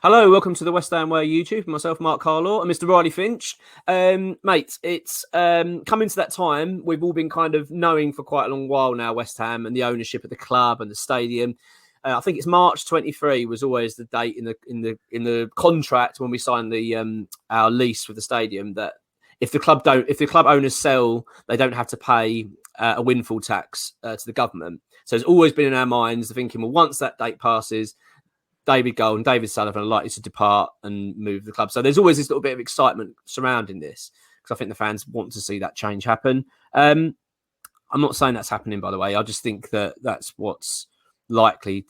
Hello, welcome to the West Ham Way YouTube. Myself, Mark Carlaw, and Mr. Riley Finch. Mate, it's coming to that time. We've all been kind of knowing for quite a long while now, West Ham and the ownership of the club and the stadium. I think it's March 23 was always the date in the contract when we signed the our lease with the stadium, that if the club owners sell, they don't have to pay a windfall tax to the government. So it's always been in our minds the thinking, well, once that date passes, David Gold and David Sullivan are likely to depart and move the club. So there's always this little bit of excitement surrounding this, because I think the fans want to see that change happen. I'm not saying that's happening, by the way. I just think that that's what's likely.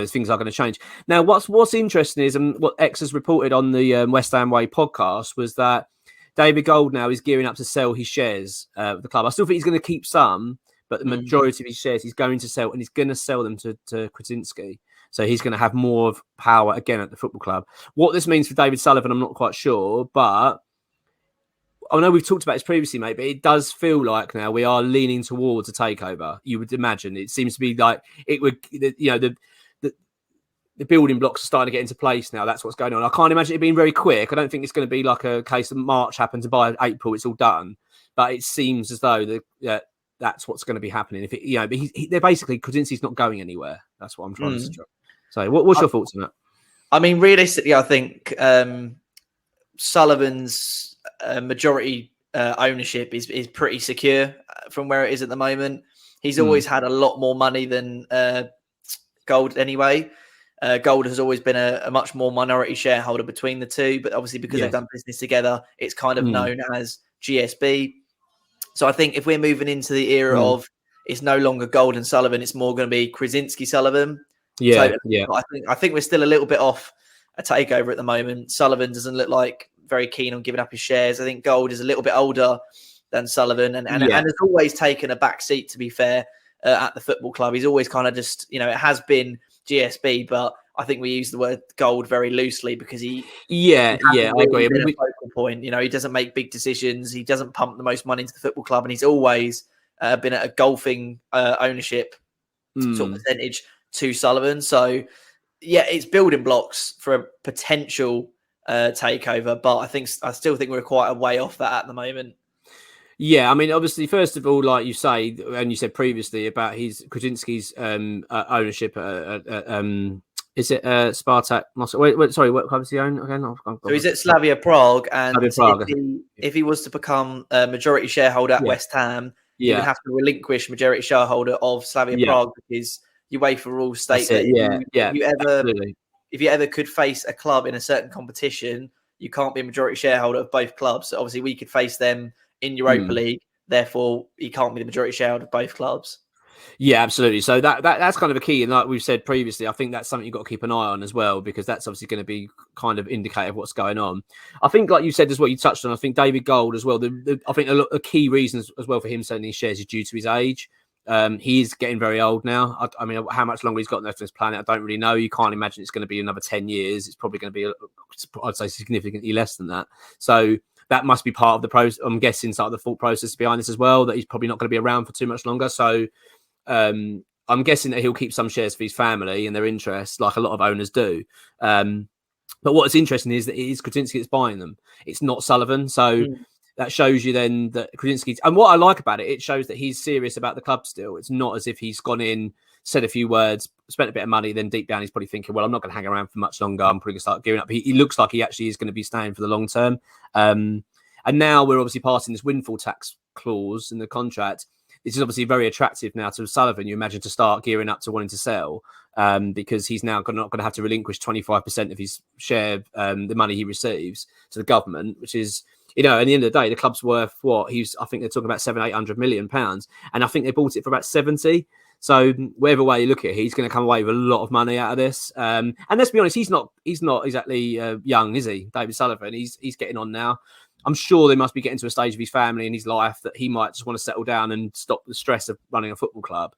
Things are going to change. Now, what's interesting is, and what X has reported on the West Ham Way podcast, was that David Gold now is gearing up to sell his shares of the club. I still think he's going to keep some, but the majority of his shares he's going to sell, and he's going to sell them to Kretinsky. So he's going to have more of power again at the football club. What this means for David Sullivan, I'm not quite sure, but I know we've talked about this previously, mate, but it does feel like now we are leaning towards a takeover. You would imagine it seems to be like it would, the building blocks are starting to get into place now. That's what's going on. I can't imagine it being very quick. I don't think it's going to be like a case of March happens and by April it's all done. But it seems as though that's what's going to be happening. If it, but they're basically, Kretinsky's not going anywhere. That's what I'm trying to suggest. So, what's your thoughts on that? I mean, realistically, I think Sullivan's majority ownership is pretty secure from where it is at the moment. He's always had a lot more money than Gold anyway. Gold has always been a much more minority shareholder between the two, but obviously because they've done business together, it's kind of known as GSB. So I think if we're moving into the era of it's no longer Gold and Sullivan, it's more going to be Kretinsky Sullivan. Yeah, so I think we're still a little bit off a takeover at the moment. Sullivan doesn't look like very keen on giving up his shares. I think Gold is a little bit older than Sullivan, and has always taken a back seat, to be fair, at the football club. He's always kind of just, it has been GSB, but I think we use the word Gold very loosely because I agree. I mean, focal point. He doesn't make big decisions. He doesn't pump the most money into the football club, and he's always been at a golfing ownership sort of percentage to Sullivan. So, it's building blocks for a potential takeover, but I still think we're quite a way off that at the moment. Yeah, I mean, obviously, first of all, like you say, and you said previously about Kretinsky's ownership. Is it Spartak Moscow? Sorry, what club does he own again? So he's at Slavia Prague, and if he was to become a majority shareholder at West Ham, he would have to relinquish majority shareholder of Slavia Prague because UEFA rules state that if you ever could face a club in a certain competition, you can't be a majority shareholder of both clubs. So obviously, we could face them in Europa League. Therefore, he can't be the majority shareholder of both clubs. Yeah, absolutely. So that's kind of a key. And like we've said previously, I think that's something you've got to keep an eye on as well, because that's obviously going to be kind of indicative of what's going on. I think, like you said, as what you touched on, I think David Gold as well, I think a key reason as well for him selling these shares is due to his age. He is getting very old now. I mean, how much longer he's got left on this planet, I don't really know. You can't imagine it's going to be another 10 years. It's probably going to be, I'd say, significantly less than that. So that must be part of the process. I'm guessing the thought process behind this as well, that he's probably not going to be around for too much longer. So I'm guessing that he'll keep some shares for his family and their interests, like a lot of owners do. But what's interesting is that it is Kretinsky that's buying them. It's not Sullivan. So that shows you then that Kretinsky's... And what I like about it, it shows that he's serious about the club still. It's not as if he's gone in, said a few words, spent a bit of money, then deep down he's probably thinking, well, I'm not going to hang around for much longer. I'm probably going to start gearing up. He looks like he actually is going to be staying for the long term. And now we're obviously passing this windfall tax clause in the contract. This is obviously very attractive now to Sullivan, you imagine, to start gearing up to wanting to sell, because he's now not going to have to relinquish 25% of his share, the money he receives, to the government, which is, at the end of the day, the club's worth what? I think they're talking about £700-800 million, and I think they bought it for about 70. So whatever way you look at it, he's going to come away with a lot of money out of this. And let's be honest, he's not exactly young, is he, David Sullivan? He's getting on now. I'm sure they must be getting to a stage of his family and his life that he might just want to settle down and stop the stress of running a football club.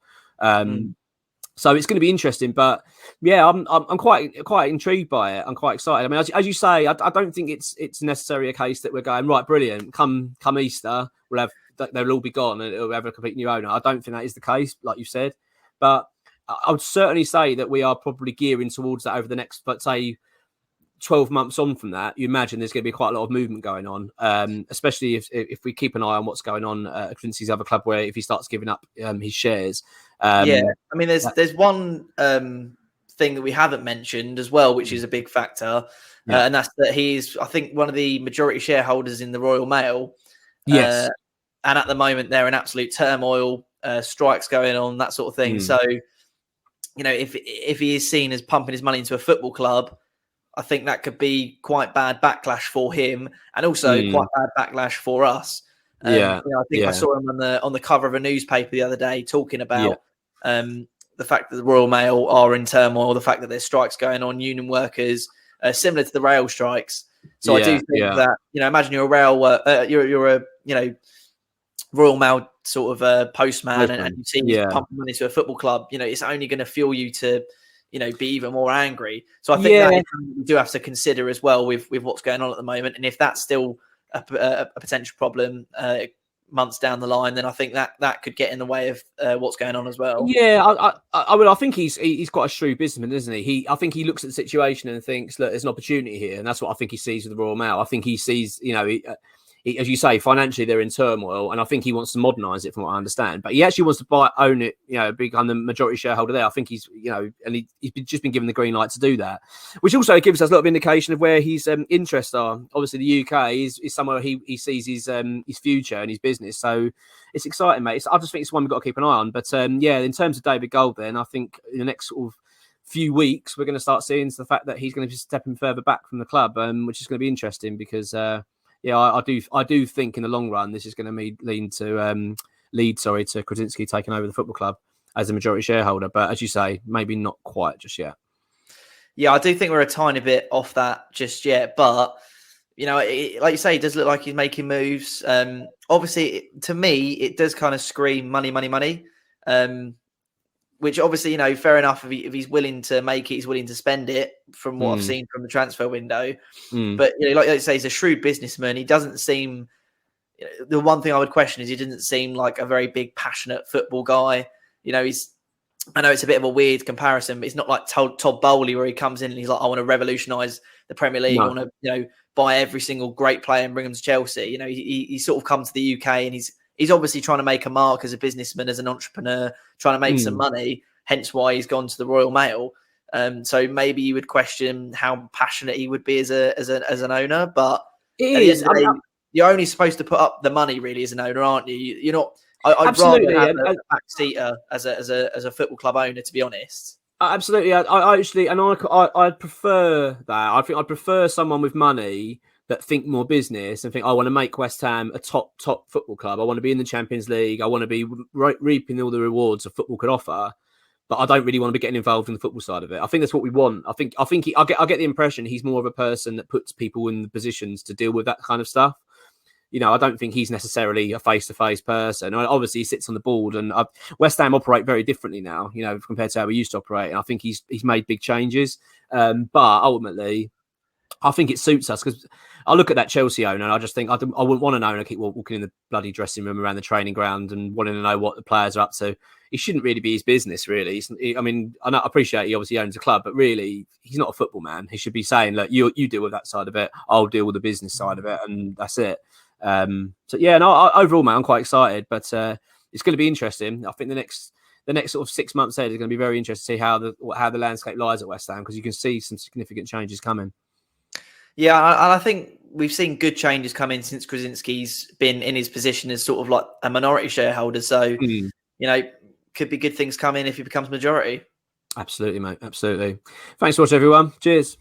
So it's going to be interesting, but yeah, I'm quite intrigued by it. I'm quite excited. I mean, as you say, I don't think it's necessarily a case that we're going right, brilliant. Come Easter, they'll all be gone and it'll have a complete new owner. I don't think that is the case, like you said, but I would certainly say that we are probably gearing towards that over the next, let's say, 12 months on from that. You imagine there's going to be quite a lot of movement going on, especially if we keep an eye on what's going on at Kretinsky's other club, where if he starts giving up his shares. I mean, there's one thing that we haven't mentioned as well, which is a big factor, and that's that he's, I think, one of the majority shareholders in the Royal Mail. Yes. And at the moment, they're in absolute turmoil, strikes going on, that sort of thing. So, you know, if he is seen as pumping his money into a football club, I think that could be quite bad backlash for him, and also quite bad backlash for us. You know, I think I saw him on the cover of a newspaper the other day talking about the fact that the Royal Mail are in turmoil, the fact that there's strikes going on, union workers, similar to the rail strikes. So I do think that, you know, imagine you're a you're a, you know, Royal Mail sort of postman, and you see he's pumping money to a football club. You know, it's only going to fuel you to, you know, be even more angry. So I think that is something we do have to consider as well with what's going on at the moment. And if that's still a potential problem months down the line, then I think that could get in the way of what's going on as well. Yeah, I think he's quite a shrewd businessman, isn't he? I think he looks at the situation and thinks, look, there's an opportunity here, and that's what I think he sees with the Royal Mail. I think he sees, you know, as you say, financially they're in turmoil, and I think he wants to modernise it, from what I understand. But he actually wants to own it, you know, become the majority shareholder there. I think he's, you know, and he's just been given the green light to do that, which also gives us a lot of indication of where his interests are. Obviously, the UK is somewhere he sees his future and his business. So it's exciting, mate. I just think it's one we've got to keep an eye on. But yeah, in terms of David Gold, then I think in the next sort of few weeks we're going to start seeing the fact that he's going to be stepping further back from the club, which is going to be interesting because. Yeah, I do think in the long run this is going to lead to Kretinsky taking over the football club as a majority shareholder. But as you say, maybe not quite just yet. Yeah, I do think we're a tiny bit off that just yet. But, you know, like you say, it does look like he's making moves. Obviously, to me, it does kind of scream money, money, money. Which obviously, you know, fair enough. If he's willing to make it, he's willing to spend it from what I've seen from the transfer window. But, you know, like I say, he's a shrewd businessman. He doesn't seem, you know, the one thing I would question is he doesn't seem like a very big, passionate football guy. You know, I know it's a bit of a weird comparison, but it's not like Todd Bowley where he comes in and he's like, I want to revolutionise the Premier League. I want to, you know, buy every single great player and bring them to Chelsea. You know, he sort of comes to the UK and he's obviously trying to make a mark as a businessman, as an entrepreneur, trying to make some money. Hence why he's gone to the Royal Mail. So maybe you would question how passionate he would be as an owner. But you're only supposed to put up the money really as an owner, aren't you? You're not. I'd rather have a backseater as a football club owner, to be honest. Absolutely, I actually, and I prefer that. I think I prefer someone with money that think more business and think, I want to make West Ham a top football club. I want to be in the Champions League. I want to be reaping all the rewards that football could offer. But I don't really want to be getting involved in the football side of it. I think that's what we want. I get the impression he's more of a person that puts people in the positions to deal with that kind of stuff. You know, I don't think he's necessarily a face-to-face person. Obviously, he sits on the board, and West Ham operate very differently now, you know, compared to how we used to operate. And I think he's made big changes. But ultimately, I think it suits us because I look at that Chelsea owner and I just think I wouldn't want an owner keep walking in the bloody dressing room around the training ground and wanting to know what the players are up to. It shouldn't really be his business, really. I mean, I appreciate he obviously owns a club, but really, he's not a football man. He should be saying, look, you deal with that side of it. I'll deal with the business side of it, and that's it. So yeah, no, overall, man, I'm quite excited, but it's going to be interesting. I think the next sort of 6 months ahead is going to be very interesting to see how the landscape lies at West Ham, because you can see some significant changes coming. Yeah, and I think we've seen good changes come in since Kretinsky's been in his position as sort of like a minority shareholder. So, you know, could be good things come in if he becomes majority. Absolutely, mate. Absolutely. Thanks for watching, everyone. Cheers.